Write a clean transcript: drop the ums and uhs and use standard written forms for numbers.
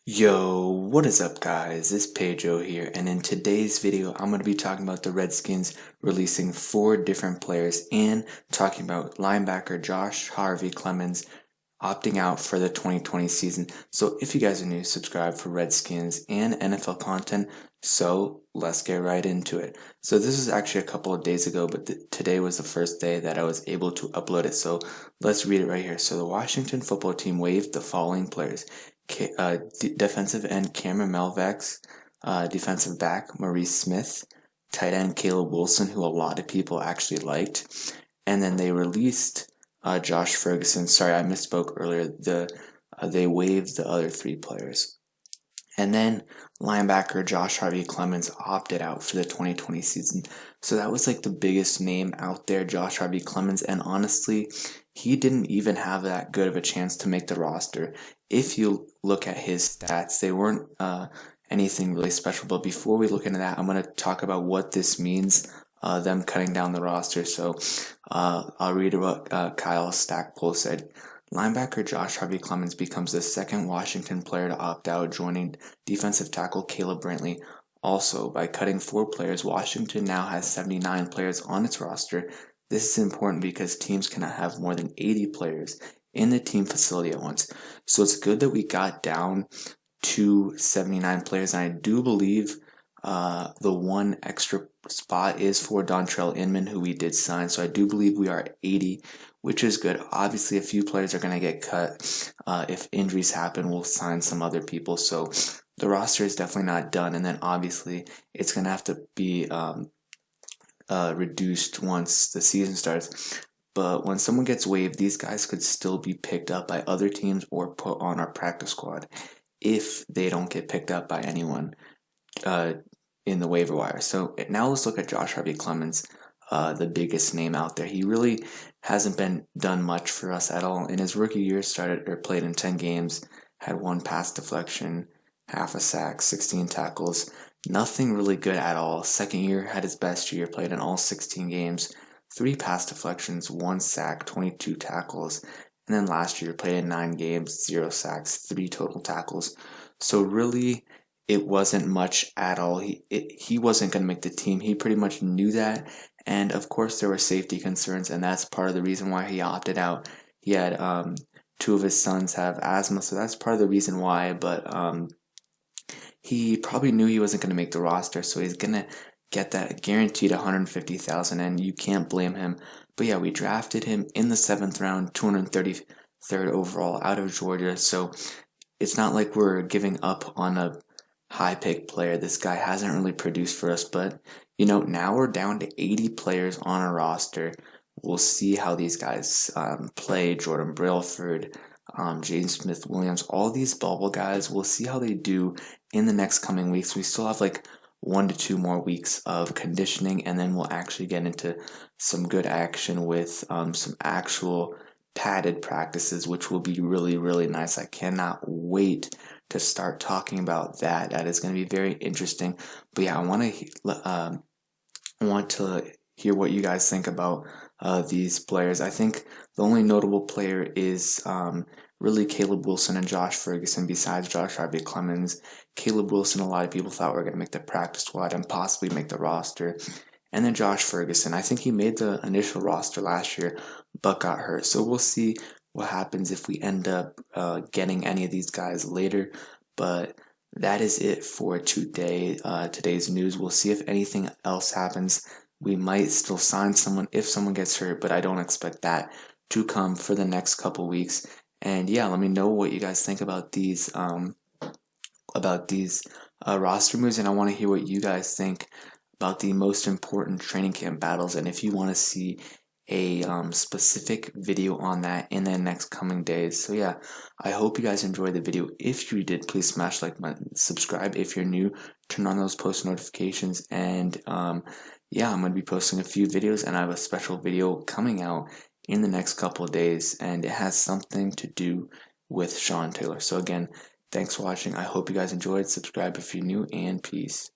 Yo, what is up guys? It's Pedro here, and in today's video I'm going to be talking about the Redskins releasing 4 different players and talking about linebacker Harvey Clemons opting out for the 2020 season. So if you guys are new, subscribe for Redskins and NFL content. So let's get right into it. So this was actually a couple of days ago, but today was the first day that I was able to upload it. So let's read it right here. So the Washington football team waived the following players. Defensive end Cameron Malvex, defensive back Maurice Smith, tight end Caleb Wilson, who a lot of people actually liked, and then they released Josh Ferguson. Sorry, I misspoke earlier. They waived the other 3 players. And then linebacker Harvey Clemons opted out for the 2020 season. So that was like the biggest name out there, Harvey Clemons. And honestly, he didn't even have that good of a chance to make the roster. If you look at his stats, they weren't anything really special. But before we look into that, I'm going to talk about what this means, them cutting down the roster. So I'll read what Kyle Stackpole said. Linebacker Harvey Clemons becomes the second Washington player to opt out, joining defensive tackle Caleb Brantley. Also, by cutting 4 players, Washington now has 79 players on its roster. This is important because teams cannot have more than 80 players in the team facility at once. So it's good that we got down to 79 players, and I do believe the one extra spot is for Dontrell Inman, who we did sign. So I do believe we are at 80, which is good. Obviously, a few players are going to get cut. If injuries happen, we'll sign some other people. So the roster is definitely not done. And then obviously, it's going to have to be reduced once the season starts. But when someone gets waived, these guys could still be picked up by other teams or put on our practice squad if they don't get picked up by anyone in the waiver wire. So now let's look at Harvey Clemons, the biggest name out there. He really hasn't been done much for us at all. In his rookie year, played in 10 games, had 1 pass deflection, half a sack, 16 tackles. Nothing really good at all. Second year had his best year, played in all 16 games, 3 pass deflections, 1 sack, 22 tackles. And then last year played in 9 games, 0 sacks, 3 total tackles. So really, it wasn't much at all. He wasn't going to make the team. He pretty much knew that. And of course, there were safety concerns, and that's part of the reason why he opted out. He had 2 of his sons have asthma, so that's part of the reason why. But he probably knew he wasn't going to make the roster, so he's going to get that guaranteed $150,000, and you can't blame him. But yeah, we drafted him in the 7th round, 233rd overall out of Georgia. So it's not like we're giving up on a high pick player. This guy hasn't really produced for us, but now we're down to 80 players on our roster. We'll see how these guys play. Jordan Brailford, James Smith Williams, all these bubble guys. We'll see how they do in the next coming weeks. We still have like 1 to 2 more weeks of conditioning, and then we'll actually get into some good action with some actual padded practices, which will be really, really nice. I cannot wait to start talking about that. That is going to be very interesting. But yeah, I want to hear what you guys think about these players. I think the only notable player is really Caleb Wilson and Josh Ferguson, besides Harvey Clemons. Caleb Wilson, a lot of people thought were going to make the practice squad and possibly make the roster. And then Josh Ferguson, I think he made the initial roster last year, but got hurt. So we'll see what happens if we end up getting any of these guys later. But that is it for today's news. We'll see if anything else happens. We might still sign someone if someone gets hurt, but I don't expect that to come for the next couple weeks. And yeah, let me know what you guys think about these roster moves, and I want to hear what you guys think about the most important training camp battles, and if you want to see a specific video on that in the next coming days. So yeah, I hope you guys enjoyed the video. If you did, please smash the like button, subscribe if you're new, turn on those post notifications, and yeah, I'm going to be posting a few videos, and I have a special video coming out in the next couple of days, and it has something to do with Sean Taylor. So again, thanks for watching. I hope you guys enjoyed. Subscribe if you're new, and peace.